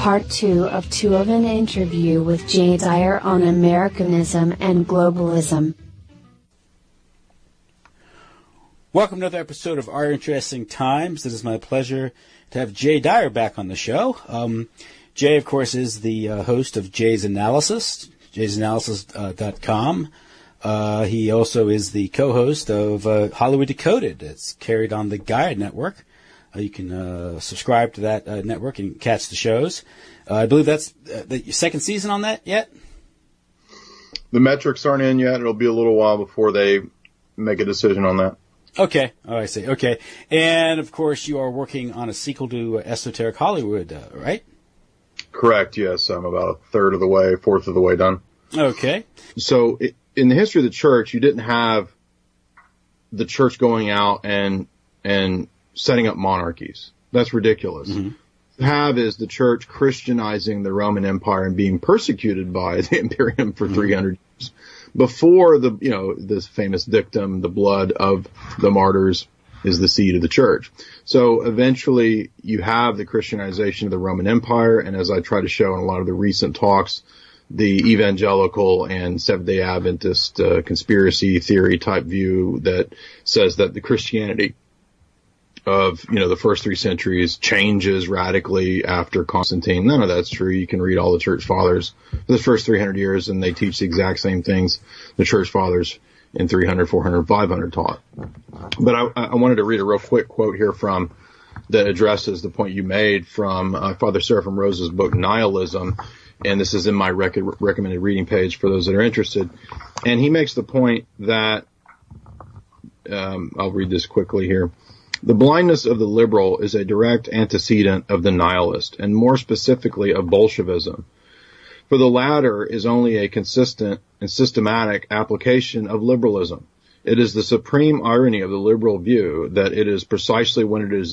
part 2 of 2 of an interview with Dyer on Americanism and Globalism. Welcome to another episode of Our Interesting Times. It is my pleasure to have Dyer back on the show. Jay, of course, is the host of Jay's Analysis, jaysanalysis.com. He also is the co-host of Hollywood Decoded. It's carried on the Dyer network. You can subscribe to that network and catch the shows. I believe that's the second season on that yet? The metrics aren't in yet. It'll be a little while before they make a decision on that. Okay. Oh, I see. Okay. And, of course, you are working on a sequel to Esoteric Hollywood, right? Correct, yes. I'm about fourth of the way done. Okay. So, in the history of the church, you didn't have the church going out and setting up monarchies. That's ridiculous. Mm-hmm. What you have is the church Christianizing the Roman Empire and being persecuted by the Imperium for 300 years. Before this famous dictum, the blood of the martyrs is the seed of the church. So eventually you have the Christianization of the Roman Empire. And as I try to show in a lot of the recent talks, the evangelical and Seventh-day Adventist conspiracy theory type view that says that the Christianity of, the first 3 centuries changes radically after Constantine. None of that's true. You can read all the church fathers for the first 300 years, and they teach the exact same things the church fathers in 300, 400, 500 taught. But I wanted to read a real quick quote here that addresses the point you made from Father Seraphim Rose's book, Nihilism. And this is in my recommended reading page for those that are interested. And he makes the point that, I'll read this quickly here. The blindness of the liberal is a direct antecedent of the nihilist, and more specifically of Bolshevism. For the latter is only a consistent and systematic application of liberalism. It is the supreme irony of the liberal view that it is precisely when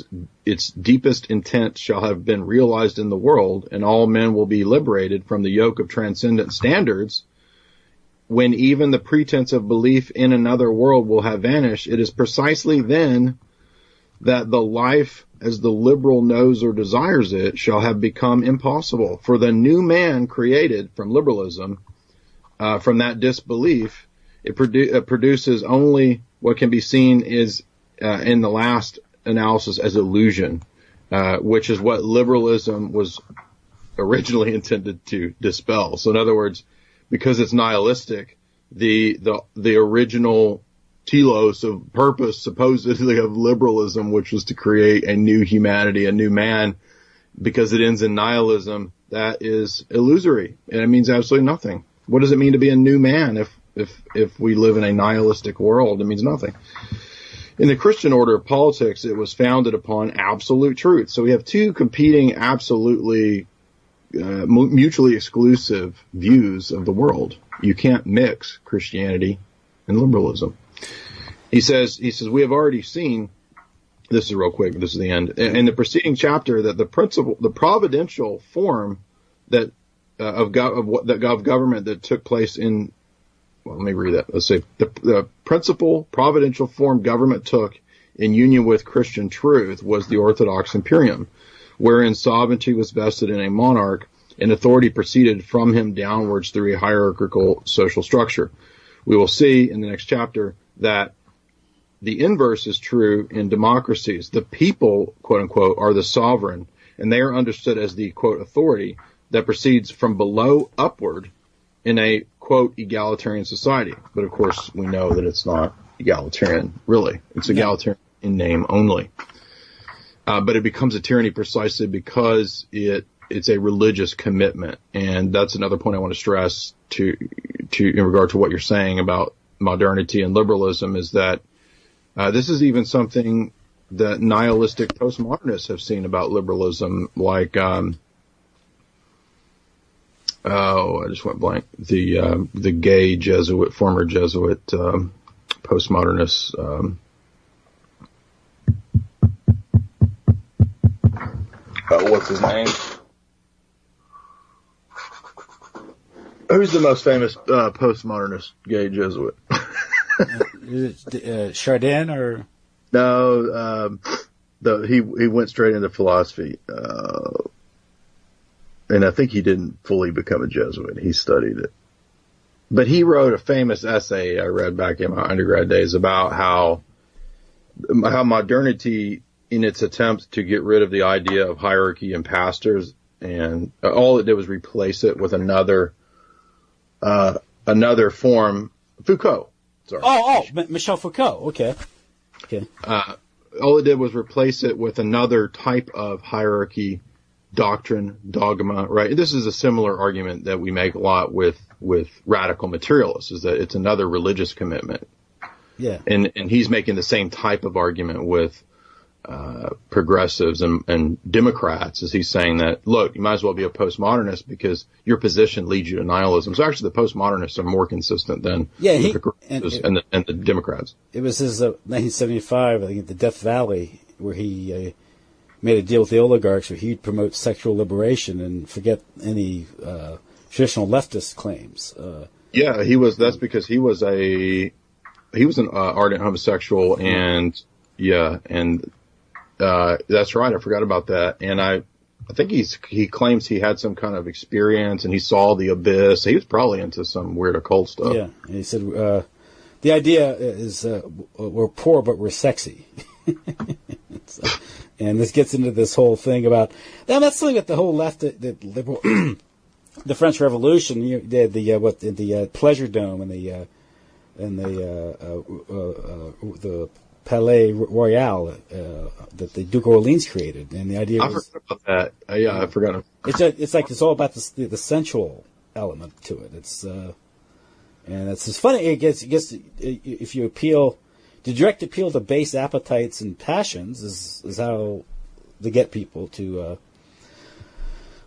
its deepest intent shall have been realized in the world, and all men will be liberated from the yoke of transcendent standards, when even the pretense of belief in another world will have vanished. It is precisely then that the life as the liberal knows or desires it shall have become impossible. For the new man created from liberalism, from that disbelief, it produces only what can be seen is in the last analysis as illusion, which is what liberalism was originally intended to dispel. So in other words, because it's nihilistic, the original telos of purpose supposedly of liberalism, which was to create a new humanity, a new man, because it ends in nihilism, that is illusory, and it means absolutely nothing. What does it mean to be a new man if we live in a nihilistic world? It means nothing. In the Christian order of politics, it was founded upon absolute truth. So we have two competing, absolutely mutually exclusive views of the world. You can't mix Christianity and liberalism. He says, we have already seen, this is real quick, this is the end, in the preceding chapter, that the providential form that of government that took place in, well, let me read that. Let's say the principal providential form government took in union with Christian truth was the orthodox imperium, wherein sovereignty was vested in a monarch and authority proceeded from him downwards through a hierarchical social structure. We will see in the next chapter that the inverse is true in democracies. The people, quote unquote, are the sovereign, and they are understood as the, quote, authority that proceeds from below upward in a, quote, egalitarian society. But of course, we know that it's not egalitarian, really. It's egalitarian in name only. But it becomes a tyranny precisely because it's a religious commitment. And that's another point I want to stress to in regard to what you're saying about modernity and liberalism, is that this is even something that nihilistic postmodernists have seen about liberalism, like I just went blank. The gay Jesuit, former Jesuit postmodernists. What's his name? Who's the most famous postmodernist gay Jesuit? Is it Chardin or? No, he went straight into philosophy. and I think he didn't fully become a Jesuit. He studied it. But he wrote a famous essay I read back in my undergrad days about how modernity, in its attempt to get rid of the idea of hierarchy and pastors, and all it did was replace it with another form. Foucault. Sorry. Michel Foucault. Okay. All it did was replace it with another type of hierarchy, doctrine, dogma, right? This is a similar argument that we make a lot with radical materialists, is that it's another religious commitment. Yeah. And he's making the same type of argument with progressives and Democrats, as he's saying that, look, you might as well be a postmodernist because your position leads you to nihilism. So actually the postmodernists are more consistent than the progressives and the Democrats. It was his 1975, I think, at the Death Valley, where he made a deal with the oligarchs where he'd promote sexual liberation and forget any traditional leftist claims. That's because he was an ardent homosexual, and that's right. I forgot about that. And I think he claims he had some kind of experience and he saw the abyss. He was probably into some weird occult stuff. Yeah. And he said, the idea is, we're poor, but we're sexy. And this gets into this whole thing about, that's something that the whole left, the liberal, the French Revolution, the Pleasure Dome and the Palais Royal that the Duke of Orleans created, and the idea was, I forgot about that. I forgot. It's like it's all about the sensual element to it. It's and it's just funny. It gets if you appeal, the direct appeal to base appetites and passions is how to get people to.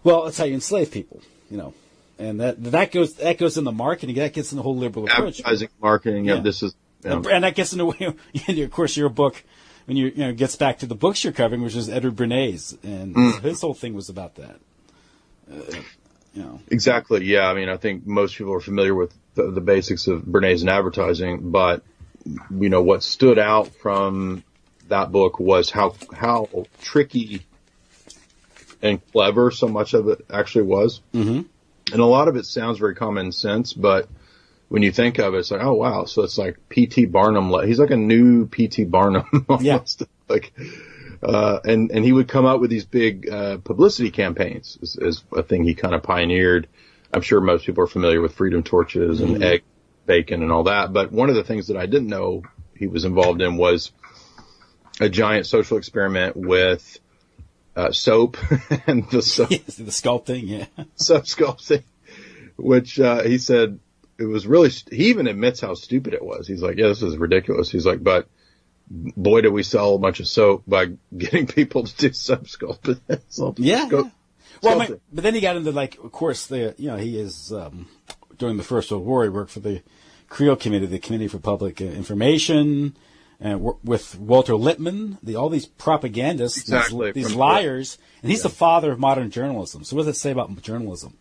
Well, it's how you enslave people, and that goes in the marketing. That gets in the whole liberal approach. Advertising, marketing. Yeah. This is. Yeah. And that gets into, of course, your book, when gets back to the books you're covering, which is Edward Bernays, and his whole thing was about that. Exactly. Yeah. I mean, I think most people are familiar with the basics of Bernays and advertising, but what stood out from that book was how tricky and clever so much of it actually was. Mm-hmm. And a lot of it sounds very common sense, but when you think of it, it's like, oh wow, so it's like P.T. Barnum. He's like a new P.T. Barnum almost. Yeah. And he would come up with these big publicity campaigns is a thing he kind of pioneered. I'm sure most people are familiar with freedom torches and egg bacon and all that. But one of the things that I didn't know he was involved in was a giant social experiment with soap and the soap. Yes, the sculpting, yeah. Soap sculpting, which he said, it was really, he even admits how stupid it was. He's like, yeah, this is ridiculous. He's like, but boy, did we sell a bunch of soap by getting people to do soap sculpting. Yeah. Well, but then he got into, of course, he is, during the First World War, he worked for the Creel Committee, the Committee for Public Information, and with Walter Lippmann, all these propagandists, exactly. these liars, and he's the father of modern journalism. So what does it say about journalism?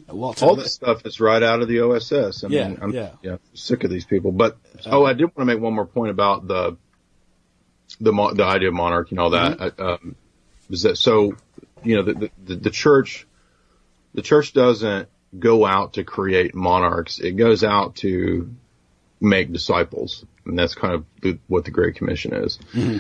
All this stuff is right out of the OSS. I'm sick of these people. But I did want to make one more point about the idea of monarchy and all that. Mm-hmm. Is that so? The church doesn't go out to create monarchs. It goes out to make disciples, and that's kind of what the Great Commission is. Mm-hmm.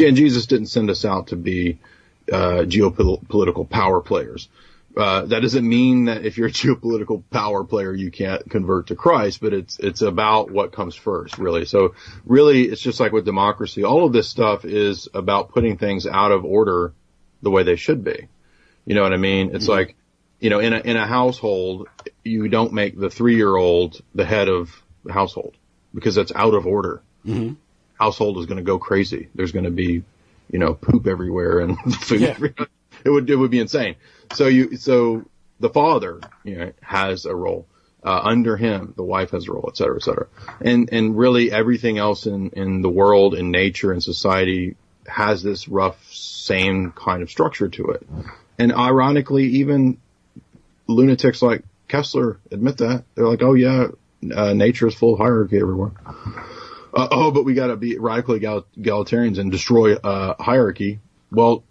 And Jesus didn't send us out to be geopolitical power players. That doesn't mean that if you're a geopolitical power player, you can't convert to Christ, but it's about what comes first, really. So really, it's just like with democracy. All of this stuff is about putting things out of order the way they should be. You know what I mean? It's like, in a household, you don't make the 3-year-old the head of the household because that's out of order. Mm-hmm. Household is going to go crazy. There's going to be, poop everywhere and food everywhere. It would be insane. So the father, has a role. Under him, the wife has a role, et cetera, et cetera. And really everything else in the world, in nature, and society has this rough, same kind of structure to it. And ironically, even lunatics like Kessler admit that. They're like, oh yeah, nature is full of hierarchy everywhere. But we gotta be radically egalitarians and destroy hierarchy. Well,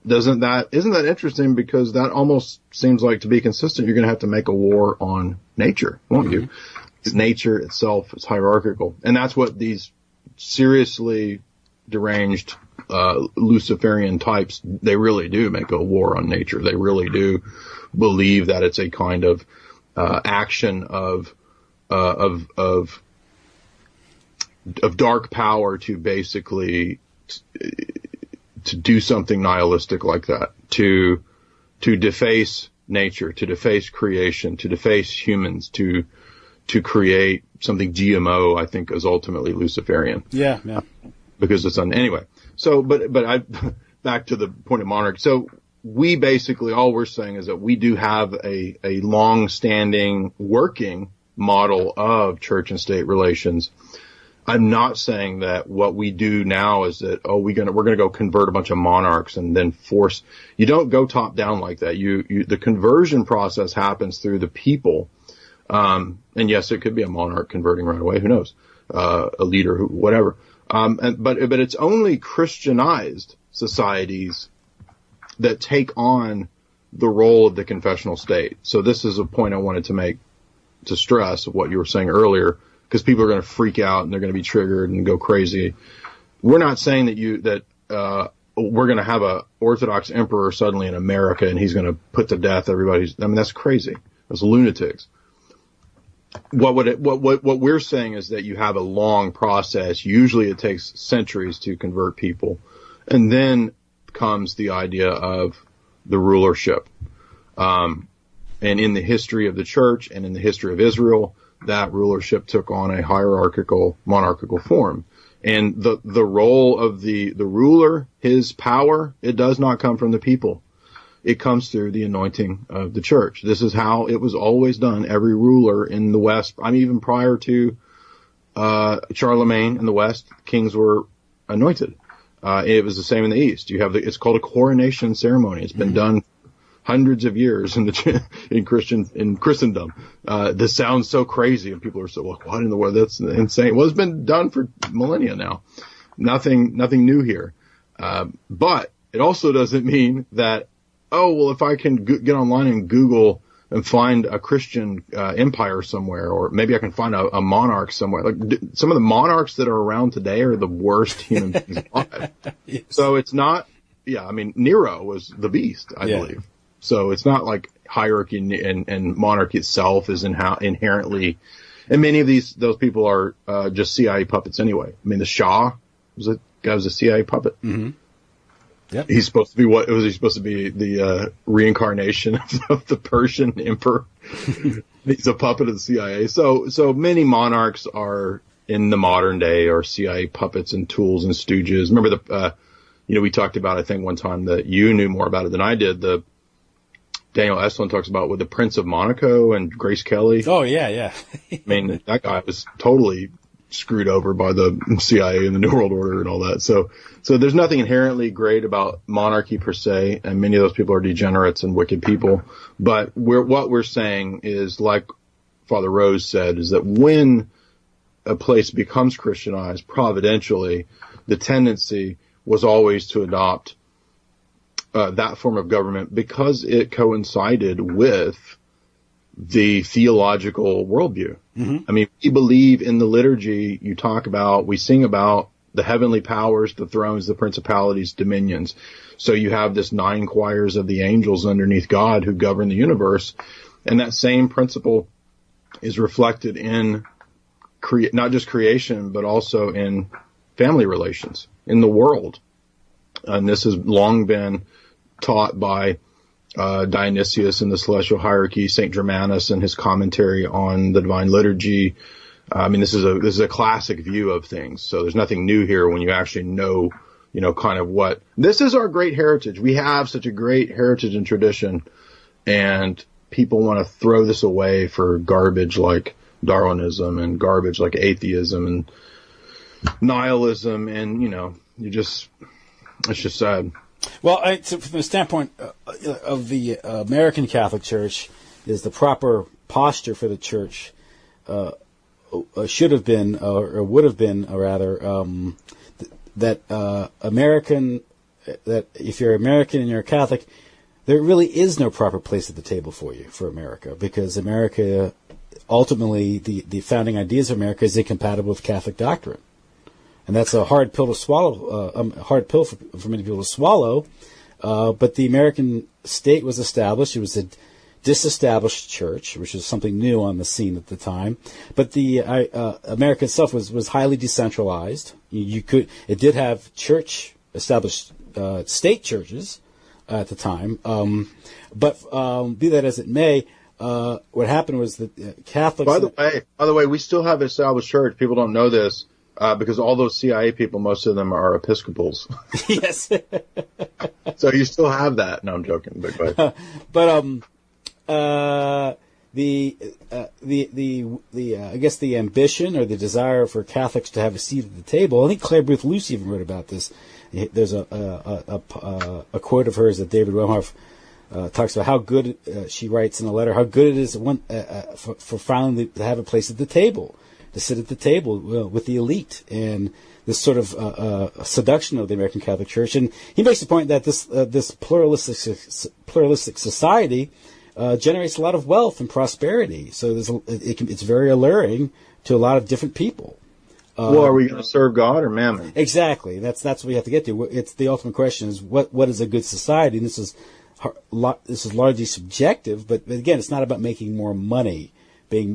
isn't that interesting? Because that almost seems like, to be consistent, you're going to have to make a war on nature, won't you? Nature itself is hierarchical. And that's what these seriously deranged Luciferian types, they really do make a war on nature. They really do believe that it's a kind of action of dark power to basically to do something nihilistic like that, to deface nature, to deface creation, to deface humans, to create something GMO, I think, is ultimately Luciferian. Yeah. Because it's anyway. So, but I back to the point of monarchy. So we basically, all we're saying is that we do have a long-standing working model of church and state relations. I'm not saying that what we do now is that, we're gonna go convert a bunch of monarchs and then force. You don't go top down like that. The conversion process happens through the people. And yes, it could be a monarch converting right away. Who knows? A leader, whatever. But it's only Christianized societies that take on the role of the confessional state. So this is a point I wanted to make, to stress what you were saying earlier, because people are going to freak out and they're going to be triggered and go crazy. We're not saying that we're going to have a Orthodox emperor suddenly in America and he's going to put to death everybody. I mean, that's crazy. That's lunatics. What we're saying is that you have a long process. Usually it takes centuries to convert people. And then comes the idea of the rulership. And in the history of the church and in the history of Israel, that rulership took on a hierarchical, monarchical form. And the role of the ruler, his power, it does not come from the people. It comes through the anointing of the church. This is how it was always done. Every ruler in the West, even prior to Charlemagne in the West, kings were anointed. It was the same in the East. It's called a coronation ceremony. It's been done hundreds of years in Christendom. This sounds so crazy, and people are so like, "What in the world? That's insane." Well, it's been done for millennia now. Nothing new here. But it also doesn't mean that, if I can get online and Google and find a Christian empire somewhere, or maybe I can find a monarch somewhere. Like some of the monarchs that are around today are the worst human beings alive. Yes. So it's not. Yeah, Nero was the beast, I believe. So it's not like hierarchy and monarchy itself is inherently, and many of those people are just CIA puppets anyway. The Shah was a CIA puppet. Mm-hmm. Yep. He's supposed to be he supposed to be the reincarnation of the Persian emperor. He's a puppet of the CIA. So many monarchs are in the modern day are CIA puppets and tools and stooges. Remember we talked about, I think one time that you knew more about it than I did. The Daniel Estlin talks about with the Prince of Monaco and Grace Kelly. Oh yeah. That guy was totally screwed over by the CIA and the New World Order and all that. So there's nothing inherently great about monarchy per se, and many of those people are degenerates and wicked people. But what we're saying is, like Father Rose said, is that when a place becomes Christianized providentially, the tendency was always to adopt that form of government because it coincided with the theological worldview. Mm-hmm. We believe in the liturgy. We sing about the heavenly powers, the thrones, the principalities, dominions. So you have this 9 choirs of the angels underneath God who govern the universe. And that same principle is reflected in not just creation, but also in family relations in the world. And this has long been taught by Dionysius in the Celestial Hierarchy, St. Germanus and his commentary on the Divine Liturgy. This is a classic view of things. So there's nothing new here when you actually know, kind of what this is. Our great heritage. We have such a great heritage and tradition, and people want to throw this away for garbage like Darwinism and garbage like atheism and nihilism, and it's just sad. Well, from the standpoint of the American Catholic Church, is the proper posture for the Church should have been, or would have been, rather, that American that if you're American and you're a Catholic, there really is no proper place at the table for you for America, because America, ultimately, the founding ideas of America is incompatible with Catholic doctrine. And that's a hard pill to swallow, a hard pill for many people to swallow. But the American state was established. It was a disestablished church, which was something new on the scene at the time. But the America itself was highly decentralized. It did have established state churches at the time. But be that as it may, what happened was that Catholics. By the way, we still have established church. People don't know this. Because all those CIA people, most of them are Episcopals. Yes. So you still have that. No, I'm joking. But I guess the ambition or the desire for Catholics to have a seat at the table. I think Claire Booth Lucy even wrote about this. There's a quote of hers that David Wemhoff talks about how good she writes in a letter how good it is for finally to have a place at the table. To sit at the table with the elite, and this sort of seduction of the American Catholic Church. And he makes the point that this pluralistic society generates a lot of wealth and prosperity. So it's very alluring to a lot of different people. Well, are we going to serve God or mammon? Exactly. That's what we have to get to. It's the ultimate question: is what is a good society? And this is largely subjective, but again, it's not about making more money.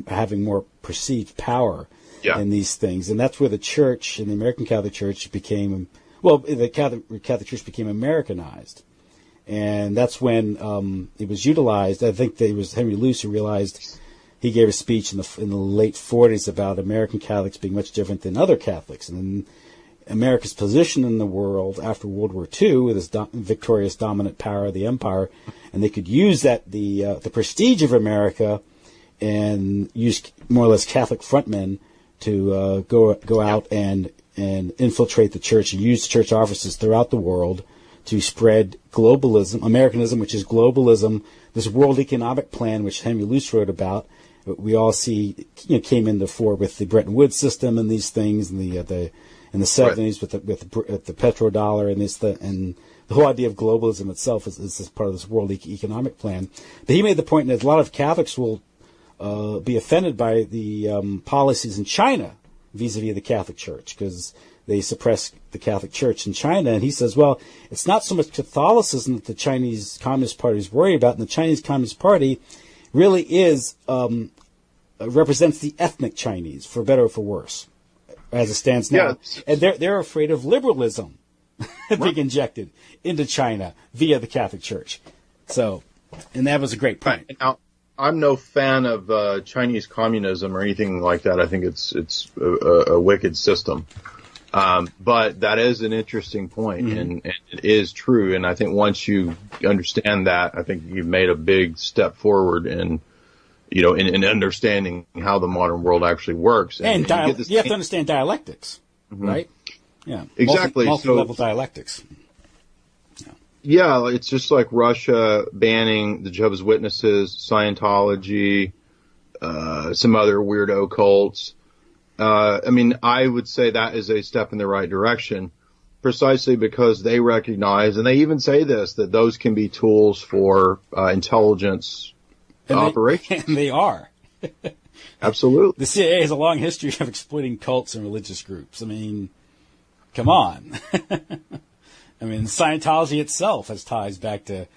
Having more perceived power in these things. And that's where the church and the American Catholic Church became, the Catholic Church became Americanized. And that's when it was utilized. I think it was Henry Luce who realized, he gave a speech in the late 40s about American Catholics being much different than other Catholics. And America's position in the world after World War II, with its victorious dominant power of the empire, and they could use that the prestige of America and use more or less Catholic frontmen to go out and infiltrate the church and use church offices throughout the world to spread globalism, Americanism, which is globalism, this World Economic Plan, which Henry Luce wrote about. We all see came into fore with the Bretton Woods system and these things in the 70s with the petrodollar and the whole idea of globalism itself is part of this World Economic Plan. But he made the point that a lot of Catholics will be offended by the policies in China vis-a-vis the Catholic Church, because they suppress the Catholic Church in China. And he says, well, it's not so much Catholicism that the Chinese Communist Party is worried about, and the Chinese Communist Party really is represents the ethnic Chinese, for better or for worse, as it stands now. Yeah. And they're afraid of liberalism being injected into China via the Catholic Church. So, and that was a great point. Right. Now, I'm no fan of Chinese communism or anything like that. I think it's a wicked system. But that is an interesting point, and it is true. And I think once you understand that, I think you've made a big step forward in understanding how the modern world actually works. And you have to understand dialectics, right? Yeah, exactly. Multi-level dialectics. Yeah, it's just like Russia banning the Jehovah's Witnesses, Scientology, some other weirdo cults. I would say that is a step in the right direction, precisely because they recognize, and they even say this, that those can be tools for intelligence operations. And they are. Absolutely. The CIA has a long history of exploiting cults and religious groups. I mean, come on. Scientology itself has ties back to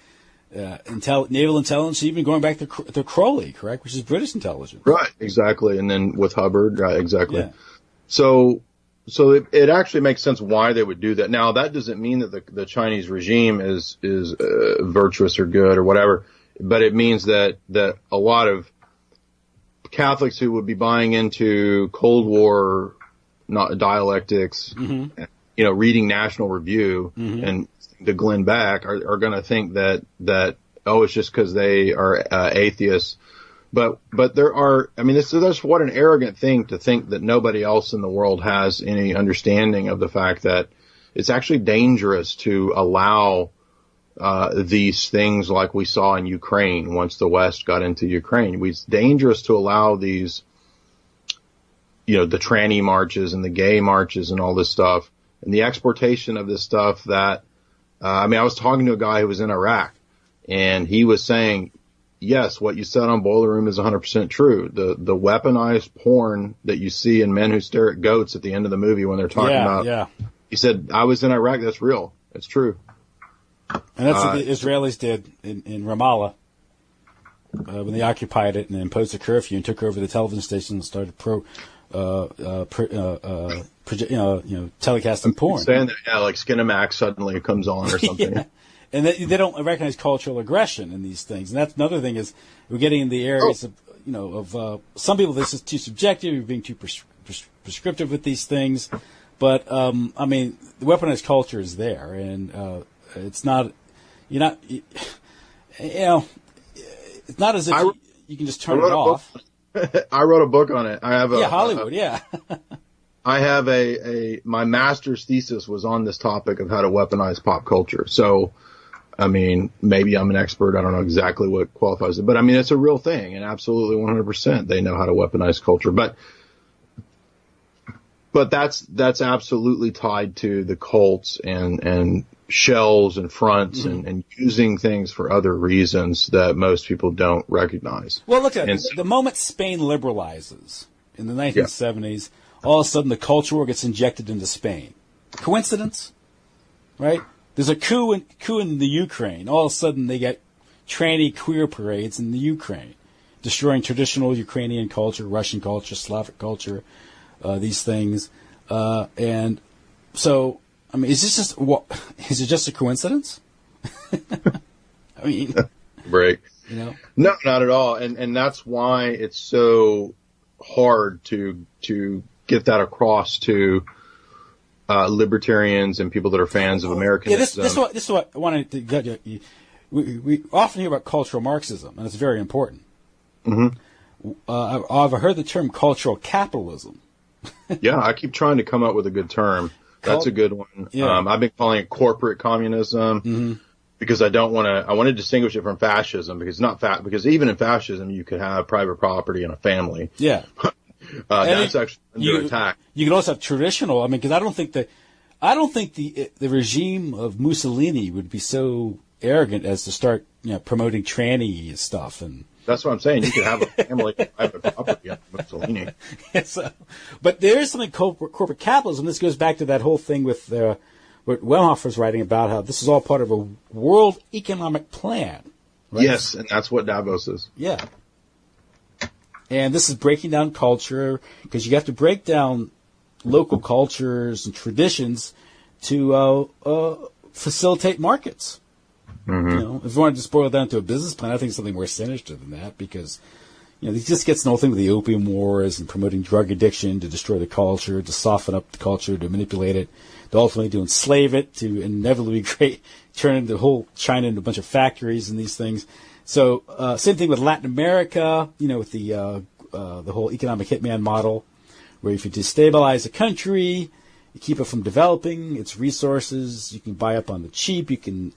naval intelligence, even going back to Crowley, correct, which is British intelligence. Right, exactly. And then with Hubbard, right, exactly. Yeah. So it actually makes sense why they would do that. Now, that doesn't mean that the Chinese regime is virtuous or good or whatever, but it means that a lot of Catholics who would be buying into Cold War dialectics, reading National Review and the Glenn Beck are going to think that it's just because they are atheists. But there are, that's what an arrogant thing to think that nobody else in the world has any understanding of the fact that it's actually dangerous to allow these things like we saw in Ukraine once the West got into Ukraine. It's dangerous to allow these, the tranny marches and the gay marches and all this stuff and the exportation of this stuff that I mean, I was talking to a guy who was in Iraq, and he was saying, yes, what you said on Boiler Room is 100% true. The weaponized porn that you see in Men Who Stare at Goats at the end of the movie when they're talking about, he said, I was in Iraq. That's real. It's true. And that's what the Israelis did in Ramallah when they occupied it and imposed a curfew and took over the television station and started telecasting porn. Saying that, like Skinamax suddenly comes on or something. Yeah. And they don't recognize cultural aggression in these things. And that's another thing is we're getting in the areas of some people, this is too subjective, you're being too prescriptive with these things. But, I mean, the weaponized culture is there, and it's not, it's not as if you can just turn it off. I wrote a book on it. I have Hollywood, I have my master's thesis was on this topic of how to weaponize pop culture. So, I mean, maybe I'm an expert. I don't know exactly what qualifies it, but I mean, it's a real thing, and absolutely 100% they know how to weaponize culture. But that's absolutely tied to the cults and shells and fronts and using things for other reasons that most people don't recognize. Well, look at it. The moment Spain liberalizes in the 1970s, all of a sudden the culture war gets injected into Spain. Coincidence? Right? There's a coup in the Ukraine. All of a sudden they get tranny queer parades in the Ukraine, destroying traditional Ukrainian culture, Russian culture, Slavic culture, these things. And so, I mean, is it just a coincidence? I mean, break. No, not at all. And that's why it's so hard to get that across to libertarians and people that are fans of Americanism. This is what I wanted to get you. We often hear about cultural Marxism, and it's very important. Mm-hmm. I've heard the term cultural capitalism. Yeah, I keep trying to come up with a good term. That's a good one. Yeah. I've been calling it corporate communism because I want to distinguish it from fascism because because even in fascism you could have private property and a family. Yeah. That's actually under attack. You can also have traditional. I mean, because I don't think the regime of Mussolini would be so arrogant as to start promoting tranny stuff and. That's what I'm saying. You could have a family private property on Mussolini. Yes, but there is something corporate capitalism. This goes back to that whole thing with what Wemhoff writing about how this is all part of a world economic plan. Right? Yes, and that's what Davos is. Yeah. And this is breaking down culture because you have to break down local cultures and traditions to facilitate markets. Mm-hmm. If you want to just boil it down to a business plan, I think it's something more sinister than that because, it just gets the whole thing with the opium wars and promoting drug addiction to destroy the culture, to soften up the culture, to manipulate it, to ultimately to enslave it, to inevitably turn the whole China into a bunch of factories and these things. So, same thing with Latin America, with the whole economic hitman model, where if you destabilize a country, you keep it from developing its resources, you can buy up on the cheap, you can,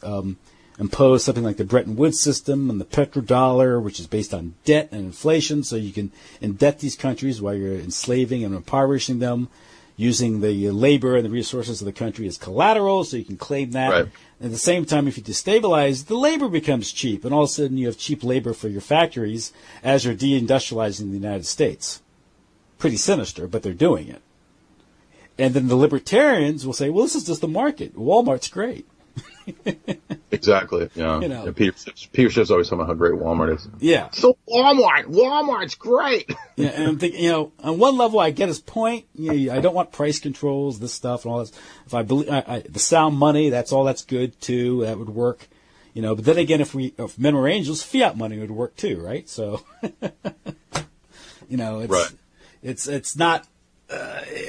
impose something like the Bretton Woods system and the petrodollar, which is based on debt and inflation, so you can indebt these countries while you're enslaving and impoverishing them, using the labor and the resources of the country as collateral, so you can claim that. Right. At the same time, if you destabilize, the labor becomes cheap, and all of a sudden you have cheap labor for your factories as you're deindustrializing the United States. Pretty sinister, but they're doing it. And then the libertarians will say, well, this is just the market. Walmart's great. Exactly. Yeah. Peter Schiff's always talking about how great Walmart is. Yeah. So Walmart's great. Yeah, and I'm thinking, on one level I get his point. I don't want price controls, this stuff, and all this. If I believe the sound money, that's good too. That would work. But then again, if men were angels, fiat money would work too, right? So, it's not.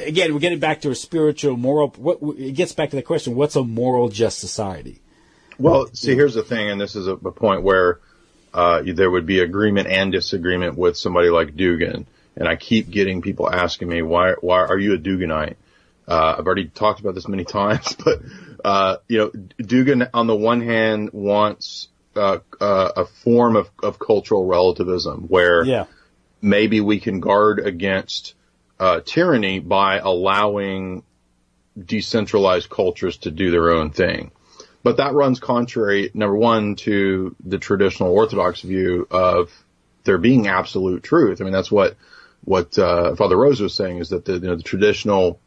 Again, we're getting back to a spiritual, moral. It gets back to the question: what's a moral, just society? Well, see, here's the thing, and this is a point where there would be agreement and disagreement with somebody like Dugan. And I keep getting people asking me, why are you a Duganite? I've already talked about this many times, but Dugan on the one hand wants a form of cultural relativism where maybe we can guard against tyranny by allowing decentralized cultures to do their own thing. But that runs contrary, number one, to the traditional Orthodox view of there being absolute truth. I mean, that's what Father Rose was saying, is that the traditional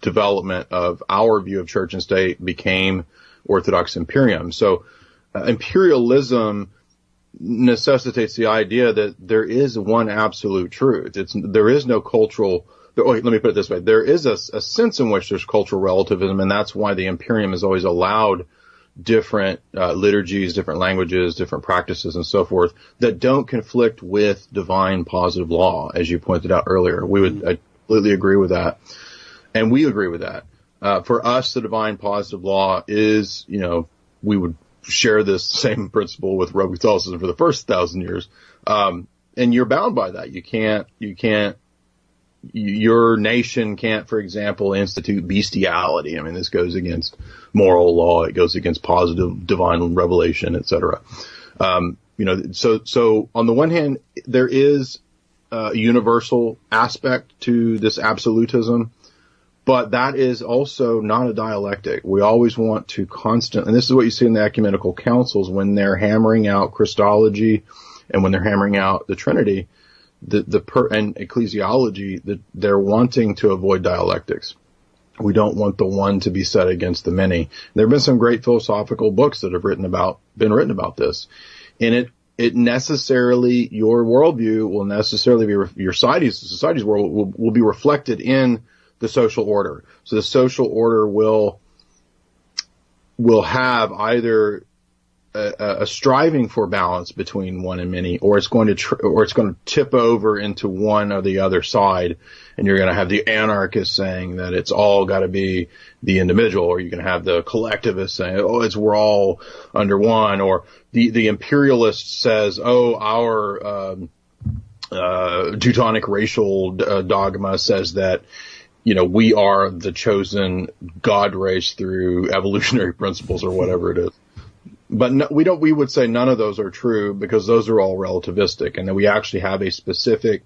development of our view of church and state became Orthodox imperium. So imperialism necessitates the idea that there is one absolute truth. There is no cultural. Let me put it this way: there is a sense in which there's cultural relativism, and that's why the imperium has always allowed different liturgies, different languages, different practices, and so forth that don't conflict with divine positive law, as you pointed out earlier. I completely agree with that, and we agree with that. For us, the divine positive law is, we would share this same principle with Roman Catholicism for the first 1,000 years, and you're bound by that. Your nation can't, for example, institute bestiality. I mean, this goes against moral law. It goes against positive divine revelation, etc. So on the one hand, there is a universal aspect to this absolutism, but that is also not a dialectic. We always want to and this is what you see in the ecumenical councils when they're hammering out Christology and when they're hammering out the Trinity, and ecclesiology, they're wanting to avoid dialectics. We don't want the one to be set against the many. There have been some great philosophical books that have been written about this, and it necessarily, your worldview will necessarily be your society's world will be reflected in the social order. So the social order will have either a striving for balance between one and many, or it's going to tip over into one or the other side, and you're going to have the anarchist saying that it's all got to be the individual, or you're going to have the collectivist saying, we're all under one, or the imperialist says, our Teutonic racial dogma says that we are the chosen God race through evolutionary principles, or whatever it is. But we would say none of those are true, because those are all relativistic, and that we actually have a specific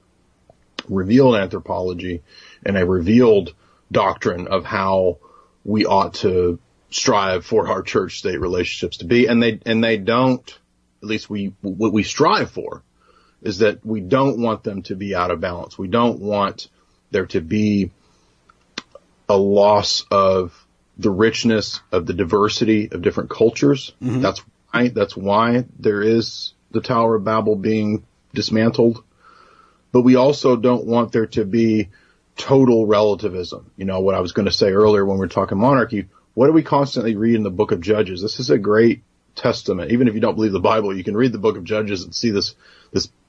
revealed anthropology and a revealed doctrine of how we ought to strive for our church-state relationships to be. And they don't, at least what we strive for is that we don't want them to be out of balance. We don't want there to be a loss of the richness of the diversity of different cultures. Mm-hmm. That's why there is the Tower of Babel being dismantled. But we also don't want there to be total relativism. What I was going to say earlier when we were talking monarchy, what do we constantly read in the book of Judges? This is a great testament. Even if you don't believe the Bible, you can read the book of Judges and see this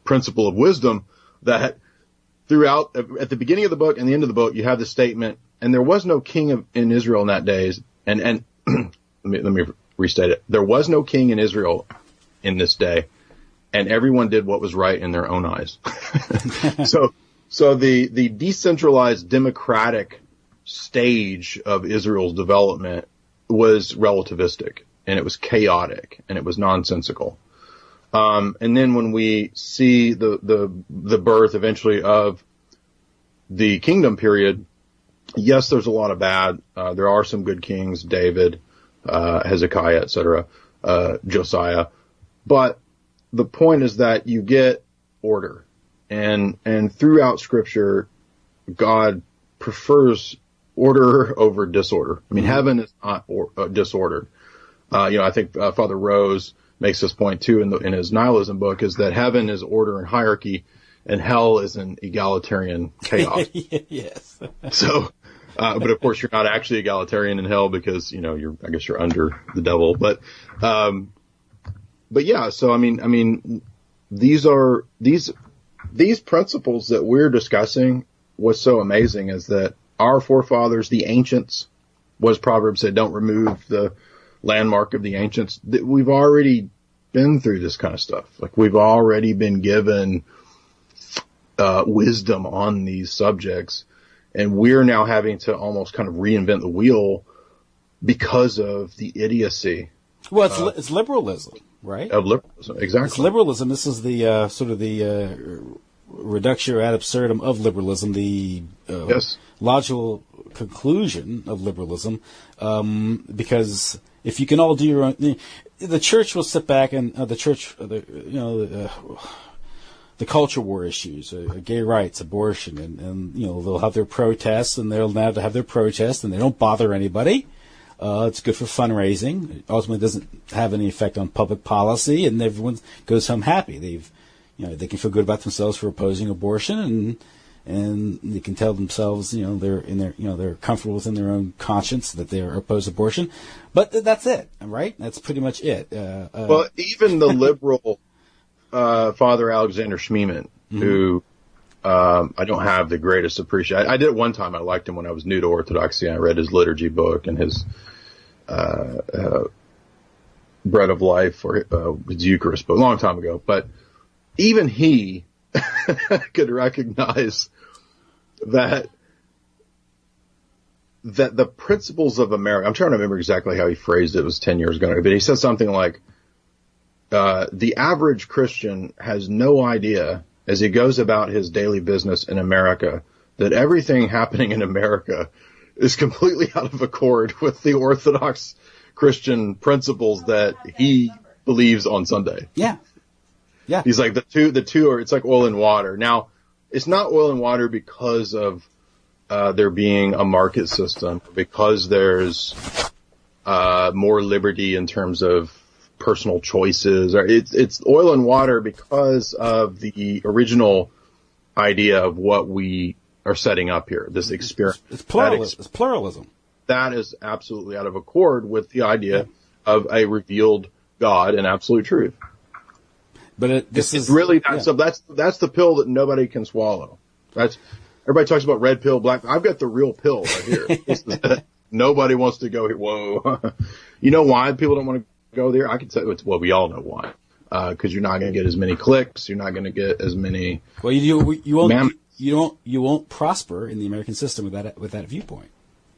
principle of wisdom that throughout, at the beginning of the book and the end of the book, you have the statement, and there was no king in Israel in that days. And let me restate it. There was no king in Israel in this day, and everyone did what was right in their own eyes. So the decentralized democratic stage of Israel's development was relativistic, and it was chaotic, and it was nonsensical. And then when we see the birth eventually of the kingdom period, yes, there's a lot of bad. There are some good kings, David, Hezekiah, etc., Josiah. But the point is that you get order. And throughout Scripture, God prefers order over disorder. I mean, heaven is not disordered. I think Father Rose makes this point too in his nihilism book, is that heaven is order and hierarchy, and hell is an egalitarian chaos. Yes. So, but of course you're not actually egalitarian in hell, because I guess you're under the devil. But yeah. So I mean, these principles that we're discussing. What's so amazing is that our forefathers, the ancients, was Proverbs said, don't remove the landmark of the ancients. That we've already been through this kind of stuff. Like, we've already been given wisdom on these subjects, and we're now having to almost kind of reinvent the wheel because of the idiocy. Well, it's liberalism, right? Of liberalism, exactly. It's liberalism. This is the sort of the reductio ad absurdum of liberalism, the logical conclusion of liberalism, because If you can all do your own, the church will sit back and the culture war issues, gay rights, abortion, and they'll have their protests, and they're allowed to have their protests, and they don't bother anybody. It's good for fundraising. It ultimately doesn't have any effect on public policy, and everyone goes home happy. They can feel good about themselves for opposing abortion, and they can tell themselves, they're comfortable within their own conscience that they oppose abortion. But that's it, right? That's pretty much it. Well, even the liberal Father Alexander Schmemann, who I don't have the greatest appreciation. I did it one time. I liked him when I was new to Orthodoxy. I read his liturgy book and his Bread of Life, or his Eucharist book, a long time ago. But even he could recognize that the principles of America, I'm trying to remember exactly how he phrased it. It was 10 years ago, but he said something like, the average Christian has no idea, as he goes about his daily business in America, that everything happening in America is completely out of accord with the Orthodox Christian principles that he believes on Sunday. Yeah. Yeah. He's like, the two are, it's like oil and water. Now, it's not oil and water because of there being a market system, because there's more liberty in terms of personal choices. It's oil and water because of the original idea of what we are setting up here, this experiment. It's pluralism. It's pluralism. That is absolutely out of accord with the idea of a revealed God and absolute truth. But it's really not. Yeah. So that's the pill that nobody can swallow. Everybody talks about red pill, black. I've got the real pill right here. Nobody wants to go here. Whoa. You know why people don't want to go there? I can tell you. Well, we all know why. Because you're not going to get as many clicks. You're not going to get as many. Well, you won't prosper in the American system with that viewpoint,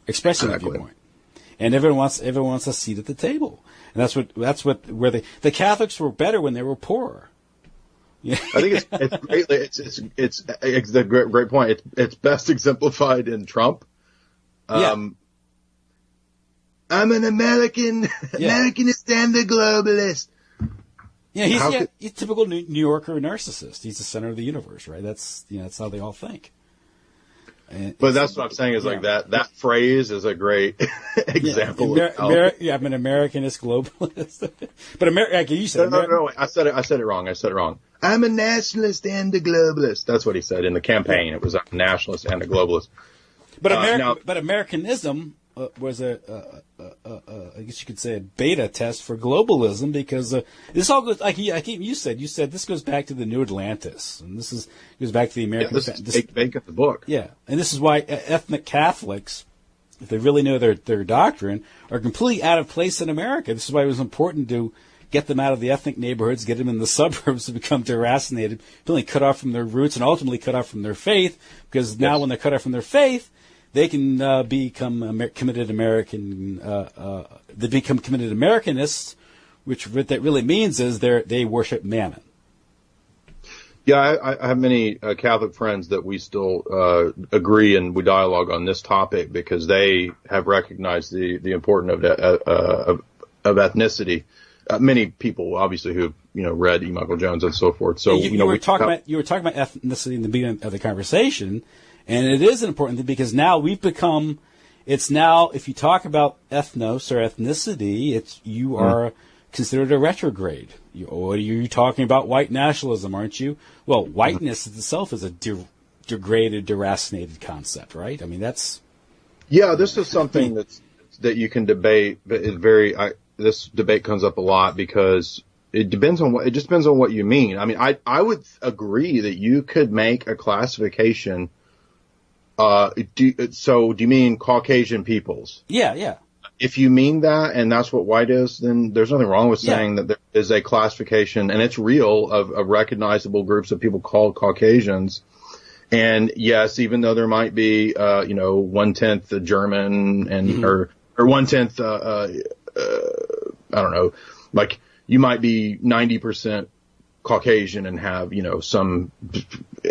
expressing that viewpoint. And everyone wants a seat at the table. And where the Catholics were better when they were poorer. Yeah. I think it's a great point. It's best exemplified in Trump. I'm an American, Americanist and a globalist. Yeah, he's a typical New Yorker narcissist. He's the center of the universe, right? That's how they all think. But that's what I'm saying is like that phrase is a great example. I'm an Americanist globalist. But like you said. No, I said it wrong. I'm a nationalist and a globalist. That's what he said in the campaign. It was a nationalist and a globalist. But Americanism was I guess you could say a beta test for globalism, because this all goes, you said this goes back to the New Atlantis, and goes back to the American. This is Bacon, the book. Yeah, and this is why ethnic Catholics, if they really know their doctrine, are completely out of place in America. This is why it was important to get them out of the ethnic neighborhoods, get them in the suburbs to become deracinated, feeling cut off from their roots, and ultimately cut off from their faith, because now when they're cut off from their faith, they can become committed American. They become committed Americanists, which what that really means is they worship mammon. Yeah, I have many Catholic friends that we still agree and we dialogue on this topic because they have recognized the importance of ethnicity. Many people, obviously, who've read E. Michael Jones and so forth. So you were talking about ethnicity in the beginning of the conversation. And it is important because now we've become, if you talk about ethnos or ethnicity, you are considered a retrograde. You're talking about white nationalism, aren't you? Well, whiteness itself is a degraded, deracinated concept, right? I mean, that's... Yeah, this is something that you can debate, but this debate comes up a lot because it just depends on what you mean. I mean, I would agree that you could make a classification. Do you mean Caucasian peoples? Yeah. If you mean that, and that's what white is, then there's nothing wrong with saying that there is a classification, and it's real, of recognizable groups of people called Caucasians. And yes, even though there might be, 1/10 German and or 1/10, I don't know, like you might be 90% Caucasian and have, some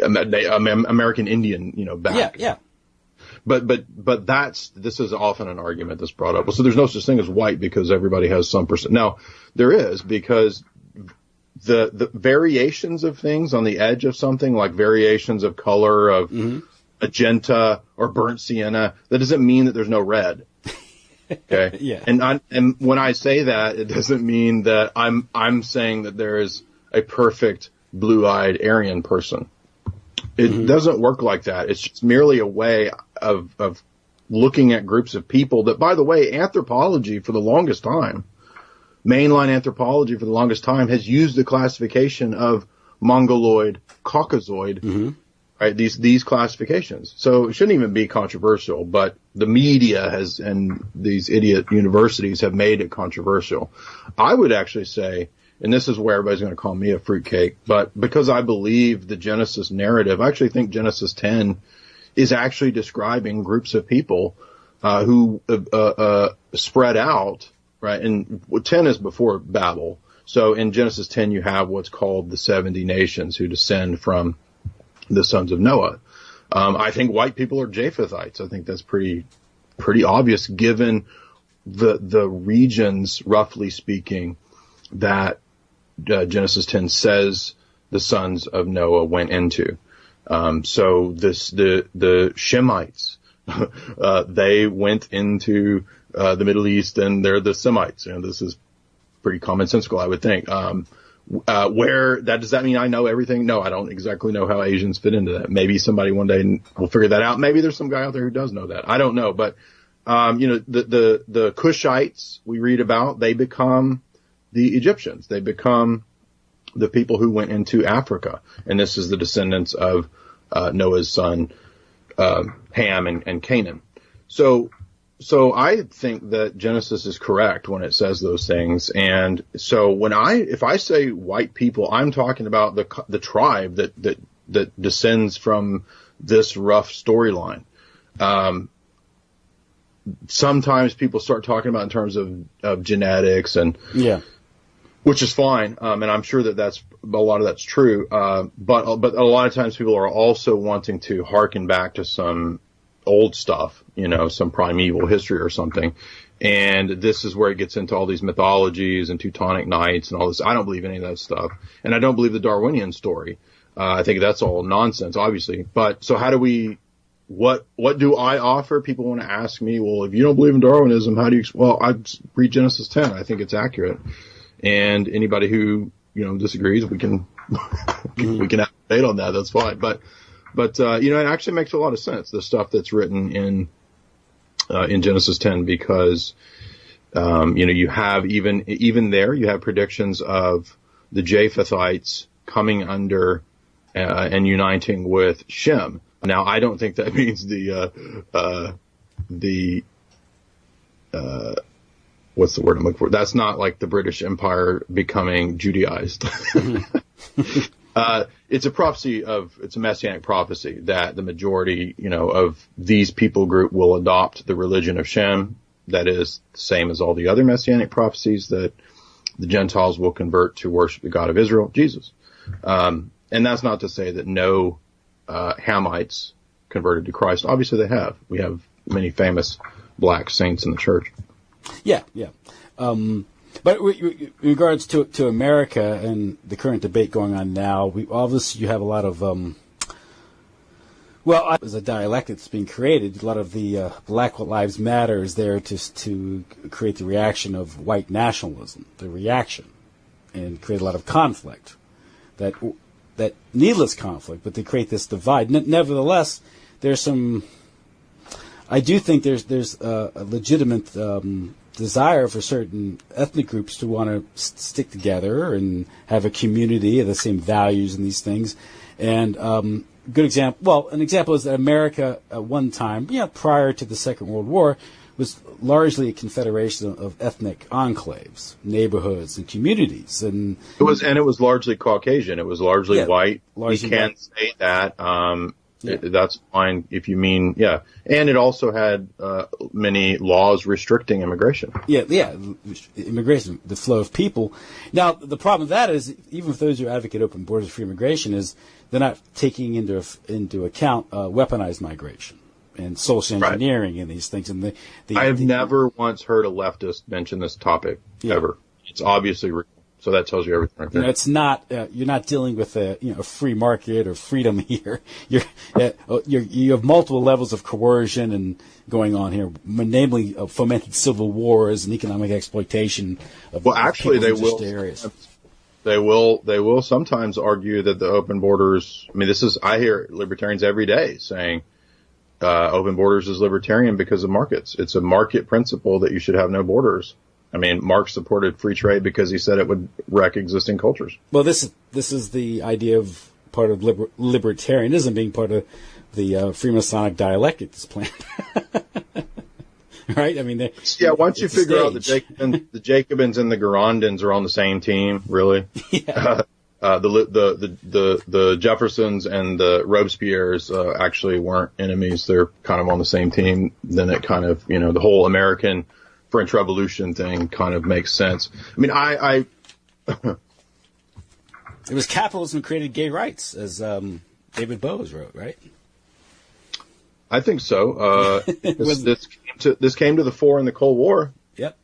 American Indian, back. Yeah. But this is often an argument that's brought up. Well, so there's no such thing as white because everybody has some percent. Now, there is, because the variations of things on the edge of something, like variations of color of magenta or burnt sienna, that doesn't mean that there's no red. Okay. Yeah. And when I say that, it doesn't mean that I'm saying that there is a perfect blue-eyed Aryan person. It doesn't work like that. It's just merely a way of looking at groups of people that, by the way, anthropology for the longest time, mainline anthropology for the longest time, has used the classification of Mongoloid, Caucasoid, right? These classifications. So it shouldn't even be controversial, but the media has, and these idiot universities have made it controversial. I would actually say, and this is where everybody's going to call me a fruitcake, but because I believe the Genesis narrative, I actually think Genesis 10 is actually describing groups of people who spread out, right? And 10 is before Babel. So in Genesis 10, you have what's called the 70 nations who descend from the sons of Noah. I think white people are Japhethites. I think that's pretty obvious given the regions, roughly speaking, that Genesis 10 says the sons of Noah went into. So the Shemites, they went into the Middle East, and they're the Semites. This is pretty commonsensical, I would think. Does that mean I know everything? No, I don't exactly know how Asians fit into that. Maybe somebody one day will figure that out. Maybe there's some guy out there who does know that. I don't know, but the Cushites we read about, they become the Egyptians. They become the people who went into Africa, and this is the descendants of Noah's son Ham and Canaan. So I think that Genesis is correct when it says those things. And so if I say white people, I'm talking about the tribe that descends from this rough storyline. Sometimes people start talking about in terms of genetics and which is fine. And I'm sure that's a lot of that's true. But a lot of times people are also wanting to harken back to some old stuff, some primeval history or something. And this is where it gets into all these mythologies and Teutonic Knights and all this. I don't believe any of that stuff. And I don't believe the Darwinian story. I think that's all nonsense, obviously. But so how do we, what do I offer? People want to ask me, well, if you don't believe in Darwinism, how do you, well, I read Genesis 10. I think it's accurate. And anybody who, disagrees, we can, we can have a debate on that. That's fine. But it actually makes a lot of sense, the stuff that's written in Genesis 10, because, you have even there, you have predictions of the Japhethites coming under, and uniting with Shem. Now, I don't think that means what's the word I'm looking for? That's not like the British Empire becoming Judaized. It's a prophecy it's a messianic prophecy that the majority, of these people group will adopt the religion of Shem. That is the same as all the other messianic prophecies, that the Gentiles will convert to worship the God of Israel, Jesus. And that's not to say that no Hamites converted to Christ. Obviously they have. We have many famous black saints in the church. Yeah. But in regards to America and the current debate going on now, obviously you have a lot of, as a dialectic that's being created, a lot of the Black Lives Matter is there to create the reaction of white nationalism, the reaction, and create a lot of conflict, that needless conflict, but they create this divide. Nevertheless, I do think there's a legitimate desire for certain ethnic groups to want to stick together and have a community of the same values and these things. And an example is that America at one time, prior to the Second World War, was largely a confederation of ethnic enclaves, neighborhoods, and communities. And it was largely Caucasian. It was largely white. You can say that. That's fine if you mean, And it also had many laws restricting immigration. Immigration, the flow of people. Now, the problem with that is, even with those who advocate open borders for immigration, is they're not taking into account weaponized migration. and social engineering and these things. And I have never once heard a leftist mention this topic ever. It's obviously real. So that tells you everything right there. It's not. You're not dealing with a free market or freedom here. You have multiple levels of coercion and going on here, namely fomented civil wars and economic exploitation of actually they will areas. They will sometimes argue that the open borders. I mean, I hear libertarians every day saying open borders is libertarian because of markets. It's a market principle that you should have no borders. I mean, Marx supported free trade because he said it would wreck existing cultures. Well, this is the idea of part of libertarianism being part of the Freemasonic dialectic that's planned. Right? I mean, once you figure out the Jacobins and the Girondins are on the same team, really. Yeah. The Jeffersons and the Robespierres actually weren't enemies. They're kind of on the same team. Then it kind of, the whole American French Revolution thing kind of makes sense. I mean, it was capitalism created gay rights, as David Bowes wrote, right? I think so. This came to the fore in the Cold War. Yep.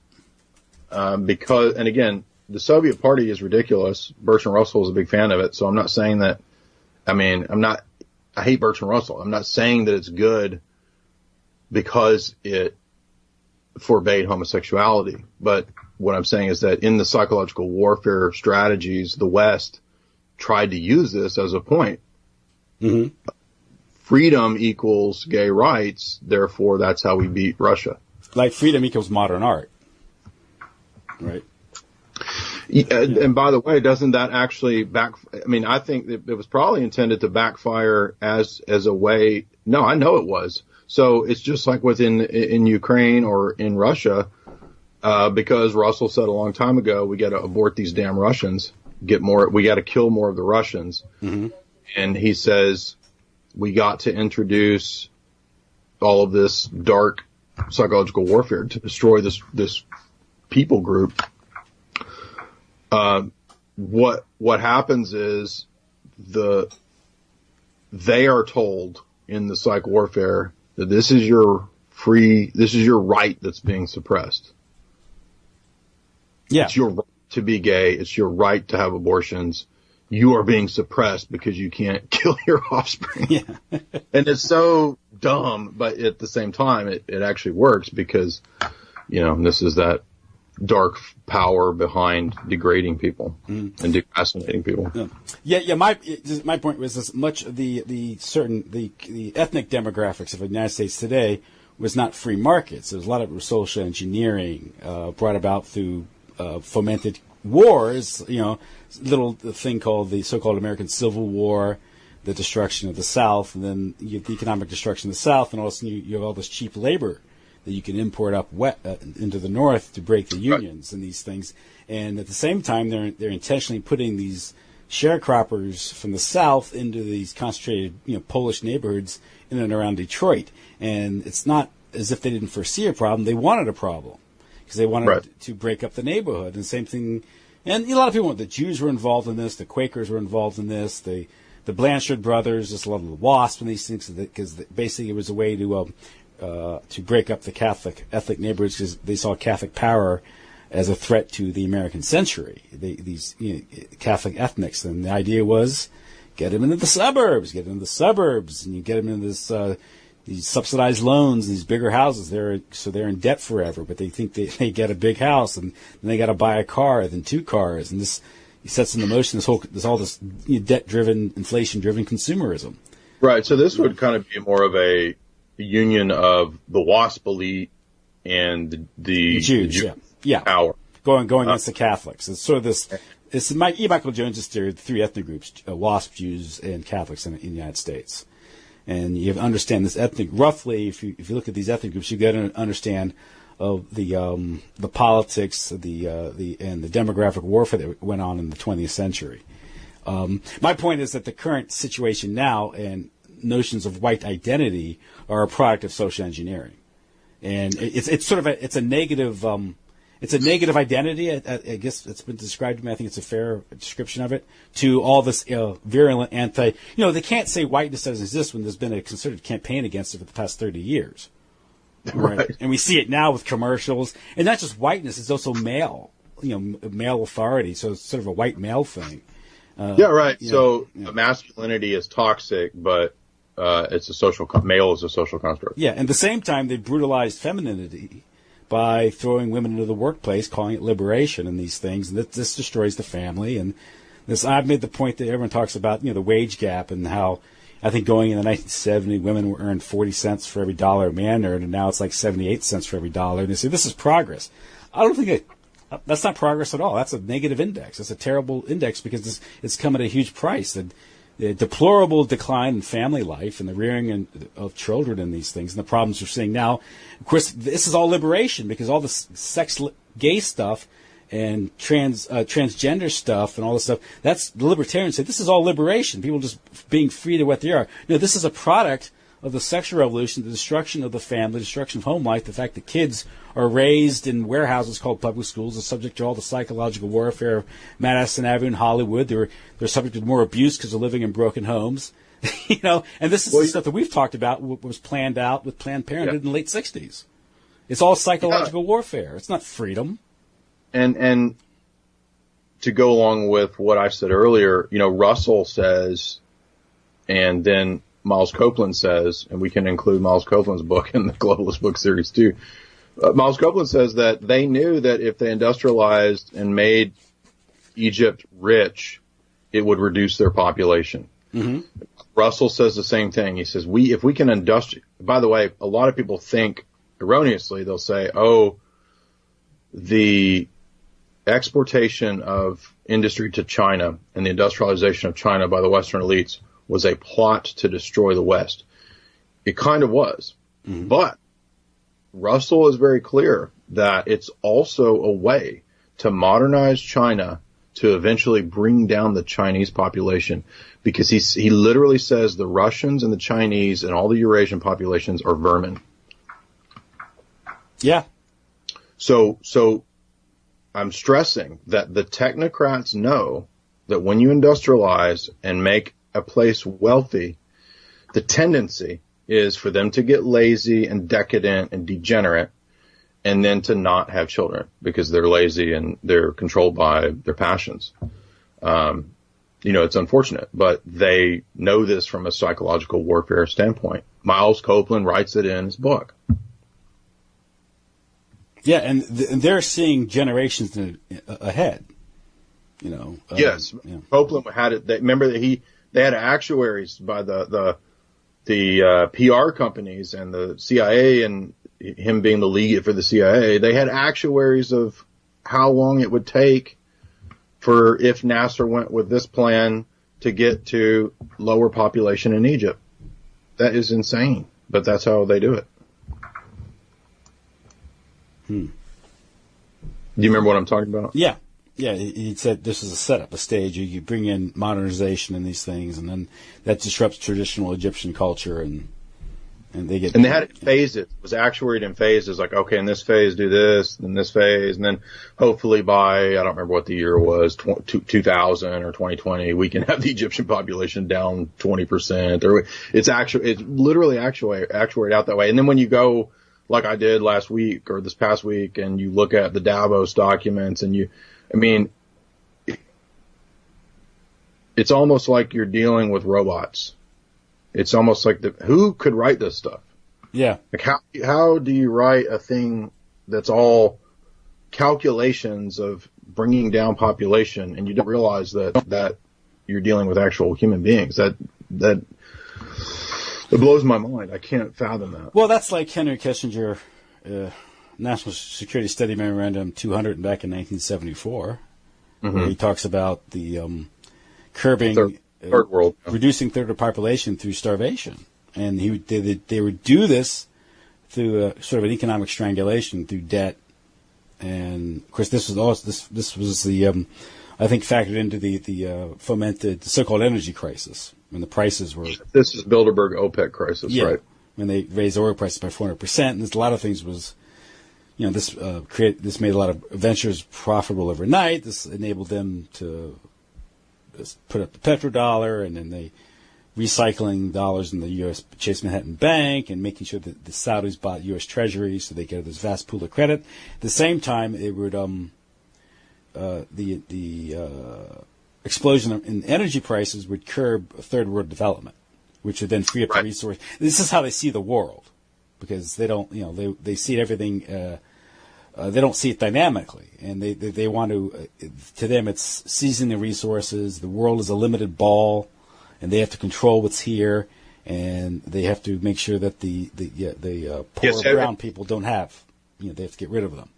Because, and again, the Soviet Party is ridiculous. Bertrand Russell is a big fan of it, so I'm not saying that. I hate Bertrand Russell. I'm not saying that it's good because it forbade homosexuality. But what I'm saying is that in the psychological warfare strategies, the West tried to use this as a point. Mm-hmm. Freedom equals gay rights, therefore that's how we beat Russia. Like freedom equals modern art. Right. And by the way, doesn't that actually I think that it was probably intended to backfire as a way. No, I know it was. So it's just like in Ukraine or in Russia, because Russell said a long time ago, we got to abort these damn Russians, we got to kill more of the Russians. Mm-hmm. And he says, we got to introduce all of this dark psychological warfare to destroy this people group. What happens is they are told in the psych warfare that this is your right that's being suppressed. Yeah. It's your right to be gay. It's your right to have abortions. You are being suppressed because you can't kill your offspring. Yeah. And it's so dumb, but at the same time, it actually works because, this is that dark power behind degrading people and decapitating people. Yeah. My point was as much of the ethnic demographics of the United States today was not free markets. There was a lot of social engineering brought about through fomented wars. The thing called the so-called American Civil War, the destruction of the South, and then you have the economic destruction of the South, and also you have all this cheap labor that you can import up into the North to break the unions and these things. And at the same time, they're intentionally putting these sharecroppers from the South into these concentrated, Polish neighborhoods in and around Detroit. And it's not as if they didn't foresee a problem; they wanted a problem because they wanted to break up the neighborhood. And same thing. And a lot of people, the Jews were involved in this, the Quakers were involved in this, the Blanchard brothers, just a lot of the WASP and these things, because basically it was a way to break up the Catholic ethnic neighborhoods because they saw Catholic power as a threat to the American century, these Catholic ethnics. And the idea was get them into the suburbs, and you get them into these subsidized loans, these bigger houses. They're in debt forever, but they think they get a big house and then they got to buy a car, then two cars, and this sets into motion this debt-driven, inflation-driven consumerism. Right. So this would kind of be more of a union of the WASP elite and the Jews, power going against the Catholics. It's sort of this. It's Michael Jones's theory of the three ethnic groups: WASP, Jews, and Catholics in the United States. And you have to understand this ethnic. Roughly, if you look at these ethnic groups, you got to understand of the politics, and the demographic warfare that went on in the 20th century. My point is that the current situation now and notions of white identity are a product of social engineering, and it's sort of a negative. it's a negative identity. I guess it's been described to me. I think it's a fair description of it, to all this virulent anti. They can't say whiteness doesn't exist when there's been a concerted campaign against it for the past 30 years. Right. And we see it now with commercials, and not just whiteness; it's also male. Male authority. So it's sort of a white male thing. So masculinity is toxic, but it's a social. Male is a social construct. Yeah, and at the same time, they brutalized femininity by throwing women into the workplace, calling it liberation and these things, and this destroys the family. And this, I've made the point that everyone talks about, the wage gap and how. I think going in the 1970s, women earned 40 cents for every dollar a man earned, and now it's like 78 cents for every dollar. And they say, this is progress. I don't think that's not progress at all. That's a negative index. It's a terrible index because it's come at a huge price. The deplorable decline in family life and the rearing of children and these things and the problems we're seeing now. Of course, this is all liberation because all the gay stuff and transgender stuff and all this stuff, that's the libertarians say this is all liberation, people just being free to what they are. No, this is a product of the sexual revolution, the destruction of the family, the destruction of home life, the fact that kids are raised in warehouses called public schools, are subject to all the psychological warfare of Madison Avenue and Hollywood. They're subject to more abuse because they're living in broken homes. And this is the stuff that we've talked about, was planned out with Planned Parenthood in the late 60s. It's all psychological warfare. It's not freedom. And to go along with what I said earlier, Russell says, and then Miles Copeland says, and we can include Miles Copeland's book in the Globalist book series too. Miles Copeland says that they knew that if they industrialized and made Egypt rich, it would reduce their population. Mm-hmm. Russell says the same thing. He says, if we can by the way, a lot of people think erroneously, they'll say, the exportation of industry to China and the industrialization of China by the Western elites was a plot to destroy the West. It kind of was. Mm-hmm. But Russell is very clear that it's also a way to modernize China to eventually bring down the Chinese population, because he literally says the Russians and the Chinese and all the Eurasian populations are vermin. Yeah. So I'm stressing that the technocrats know that when you industrialize and make a place wealthy, the tendency is for them to get lazy and decadent and degenerate, and then to not have children because they're lazy and they're controlled by their passions. It's unfortunate, but they know this from a psychological warfare standpoint. Miles Copeland writes it in his book. Yeah, and they're seeing generations ahead. Yes, Copeland had it. Remember that they had actuaries by the PR companies and the CIA, and him being the lead for the CIA. They had actuaries of how long it would take for if NASA went with this plan to get to lower population in Egypt. That is insane, but that's how they do it. Do you remember what I'm talking about? Yeah. Yeah, he said this is a setup, a stage. You bring in modernization and these things, and then that disrupts traditional Egyptian culture, and they get... And they had it phases. It was actuated in phases, like, okay, in this phase do this, in this phase, and then hopefully by, I don't remember what the year was, 2000 or 2020, we can have the Egyptian population down 20%. Or it's literally actuated out that way. And then when you go, like I did last week or this past week, and you look at the Davos documents, and it's almost like you're dealing with robots. It's almost like who could write this stuff? Yeah. Like how do you write a thing that's all calculations of bringing down population, and you don't realize that you're dealing with actual human beings? That it blows my mind. I can't fathom that. Well, that's like Henry Kissinger, National Security Study Memorandum 200 back in 1974, where he talks about the curbing third world, reducing third population through starvation, and they would do this through sort of an economic strangulation through debt, and of course this was the I think factored into the fomented so-called energy crisis when the prices were. This is Bilderberg OPEC crisis, right? When they raised oil prices by 400%, and there's a lot of things was. this made a lot of ventures profitable overnight. This enabled them to just put up the petrodollar, and then they recycling dollars in the U.S. Chase Manhattan Bank and making sure that the Saudis bought U.S. Treasuries so they get this vast pool of credit. At the same time, it would the explosion in energy prices would curb third world development, which would then free up the resource. This is how they see the world, because they don't, they see everything. They don't see it dynamically, and they want to them it's seizing the resources. The world is a limited ball, and they have to control what's here, and they have to make sure that the poor brown people don't have, they have to get rid of them.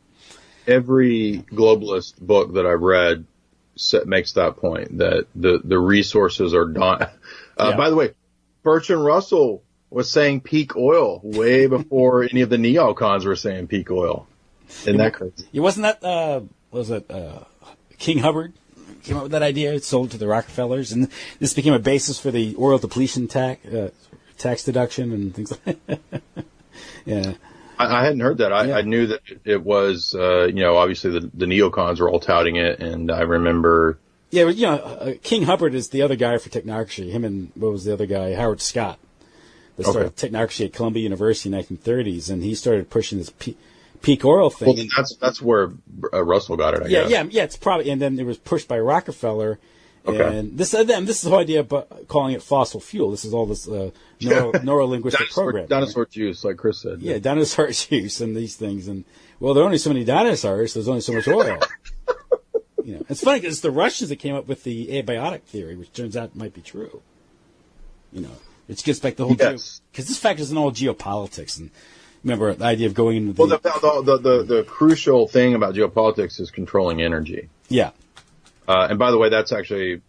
Every globalist book that I've read makes that point, that the resources are done. By the way, Bertrand Russell was saying peak oil way before any of the neocons were saying peak oil. Isn't that crazy? It wasn't that, King Hubbard came up with that idea. It sold to the Rockefellers, and this became a basis for the oil depletion tax deduction and things like that. Yeah. I hadn't heard that. I knew that it was, obviously the neocons were all touting it, and I remember. Yeah, King Hubbard is the other guy for technocracy. Him and what was the other guy? Howard Scott. They started technocracy at Columbia University in the 1930s, and he started pushing this peak oil thing. Well, that's where Russell got it, I guess. Yeah, it's probably, and then it was pushed by Rockefeller. Okay. And this is the whole idea about calling it fossil fuel. This is all this neuro-linguistic program. Dinosaur juice, like Chris said. Yeah, dinosaur juice and these things. And, well, there are only so many dinosaurs, so there's only so much oil. It's funny because it's the Russians that came up with the abiotic theory, which turns out might be true. It gets back to the whole because this factors in all geopolitics. And remember, the idea of going into the... Well, the crucial thing about geopolitics is controlling energy. Yeah. And by the way, that's actually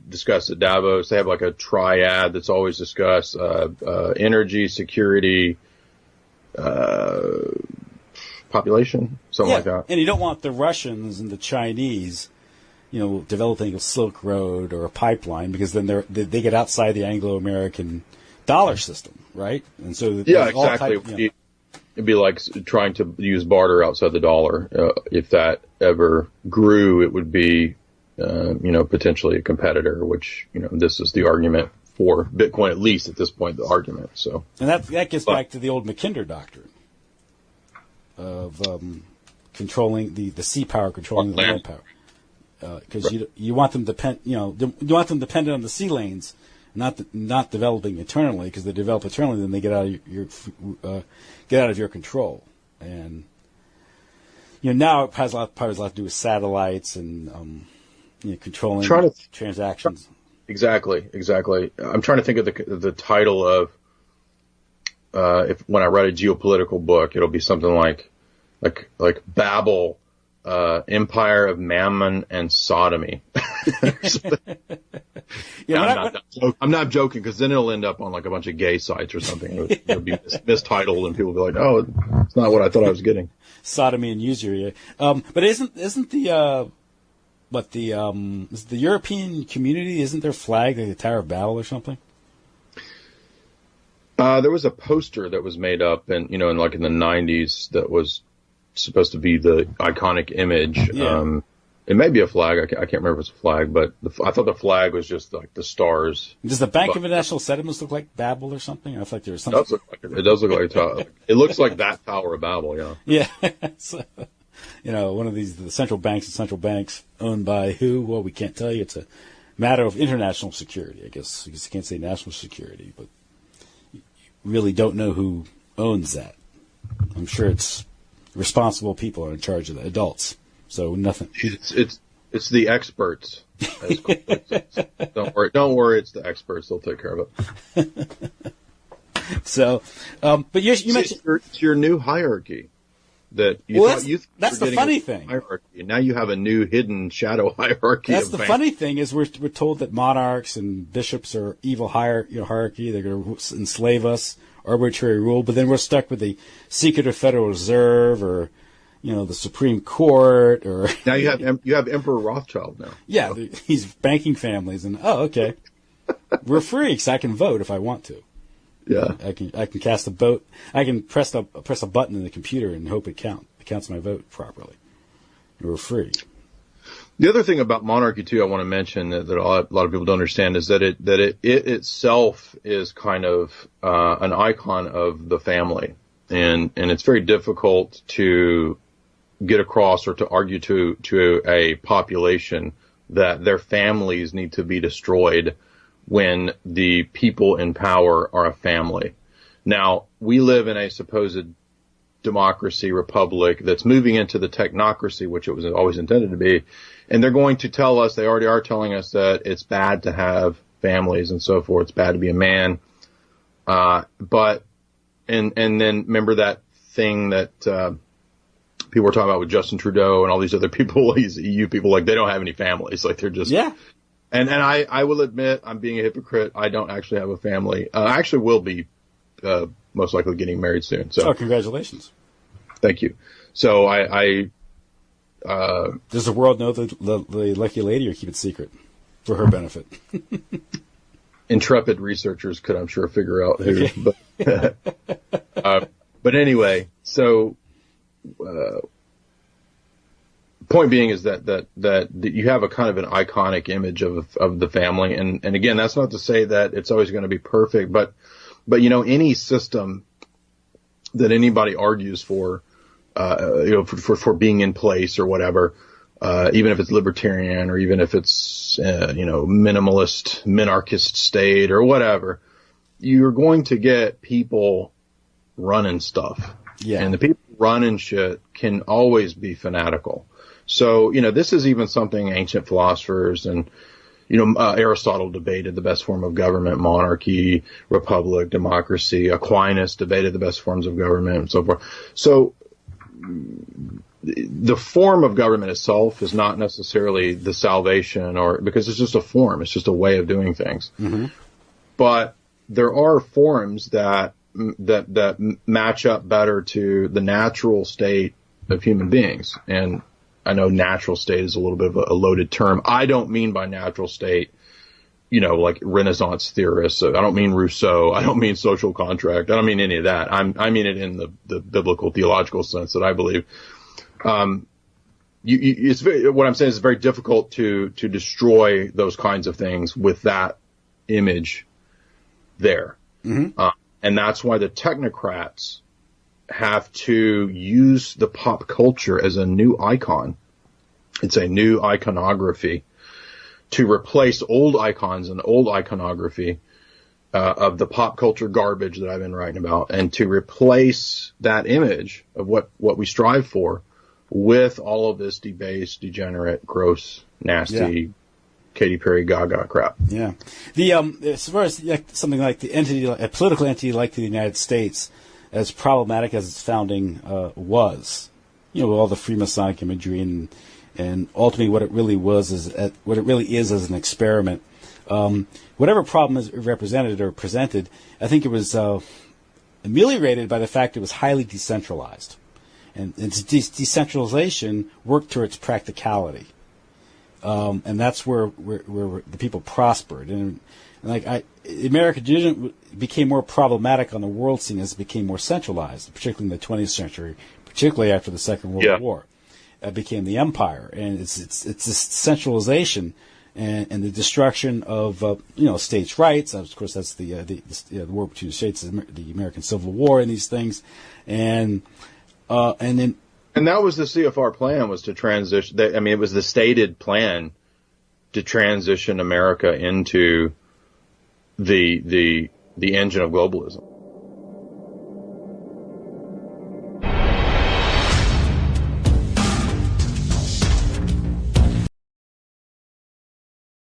discussed at Davos. They have like a triad that's always discussed, energy, security, population, something like that. And you don't want the Russians and the Chinese, developing a Silk Road or a pipeline, because then they get outside the Anglo-American dollar system, right? And so exactly. It'd be like trying to use barter outside the dollar. If that ever grew, it would be potentially a competitor, which, this is the argument for Bitcoin, at least at this point, the argument. So, and that gets back to the old Mackinder doctrine of controlling the sea power, controlling the land power, because you want them you want them dependent on the sea lanes, not developing internally, because they develop internally, then they get out of your control. And now it has a lot to do with satellites and controlling transactions. Exactly. I'm trying to think of the title of when I write a geopolitical book, it'll be something like Babel, Empire of Mammon and Sodomy. I'm not joking, because then it'll end up on like a bunch of gay sites or something. It'll be mistitled, and people will be like, "Oh, it's not what I thought I was getting." Sodomy and usury. But isn't the is the European community, isn't their flag like the Tower of Babel or something? There was a poster that was made up, in the 90s, that was supposed to be the iconic image. Yeah. It may be a flag. I can't remember if it's a flag, but I thought the flag was just like the stars. Does the Bank of International Settlements look like Babel or something? I feel like there was something. It does look like it looks like that Tower of Babel. Yeah. Yeah. So, one of these, the central banks owned by who? Well, we can't tell you. It's a matter of international security, I guess. You can't say national security, but you really don't know who owns that. I'm sure it's responsible people are in charge of the adults. So nothing. It's the experts. Don't worry. It's the experts. They'll take care of it. So, but you mentioned it's your new hierarchy. That's the funny thing. Hierarchy. Now you have a new hidden shadow hierarchy. That's the funny thing is we're told that monarchs and bishops are evil hierarchy. They're going to enslave us, arbitrary rule. But then we're stuck with the secretive Federal Reserve or the Supreme Court. Or now you have Emperor Rothschild now. Yeah, these banking families, and okay, we're free because I can vote if I want to. Yeah, I can cast a vote. I can press a button in the computer and hope it counts my vote properly. We're free. The other thing about monarchy too, I want to mention that a lot of people don't understand is that it itself is kind of an icon of the family, and it's very difficult to get across or to argue to a population that their families need to be destroyed when the people in power are a family. Now, we live in a supposed democracy, republic that's moving into the technocracy, which it was always intended to be. And they're going to tell us, they already are telling us that it's bad to have families and so forth. It's bad to be a man. But then remember that thing that, people were talking about with Justin Trudeau and all these other people, these EU people, like they don't have any families. Like they're just, yeah. And I will admit I'm being a hypocrite. I don't actually have a family. I actually will be, most likely getting married soon. So, congratulations. Thank you. So does the world know the lucky lady, or keep it secret for her benefit? Intrepid researchers could, I'm sure, figure out who. Okay. But anyway, so point being is that you have a kind of an iconic image of the family, and again, that's not to say that it's always going to be perfect, but any system that anybody argues for, for being in place or whatever, even if it's libertarian or even if it's, minimalist, minarchist state or whatever, you're going to get people running stuff. Yeah. And the people running shit can always be fanatical. So, this is even something ancient philosophers and, Aristotle debated the best form of government, monarchy, republic, democracy. Aquinas debated the best forms of government and so forth. So the form of government itself is not necessarily the salvation, because it's just a form. It's just a way of doing things. Mm-hmm. But there are forms that match up better to the natural state of human beings. And I know natural state is a little bit of a loaded term. I don't mean by natural state, like Renaissance theorists. I don't mean Rousseau. I don't mean social contract. I don't mean any of that. I mean it in the biblical theological sense that I believe. What I'm saying is it's very difficult to destroy those kinds of things with that image there. Mm-hmm. And that's why the technocrats have to use the pop culture as a new icon. It's a new iconography to replace old icons and old iconography of the pop culture garbage that I've been writing about, and to replace that image of what we strive for with all of this debased, degenerate, gross, nasty, Katy Perry Gaga crap. Yeah. As far as something like a political entity like the United States, as problematic as its founding was, with all the Freemasonic imagery and ultimately what it really is as an experiment. Whatever problem is represented or presented, I think it was ameliorated by the fact it was highly decentralized, and its decentralization worked towards practicality, and that's where the people prospered. And America became more problematic on the world scene as it became more centralized, particularly in the 20th century, particularly after the Second World War. It became the empire, and it's this centralization and the destruction of states' rights. Of course, that's the war between the states, the American Civil War, and these things, and that was the CFR plan, was to transition. It was the stated plan to transition America into the engine of globalism.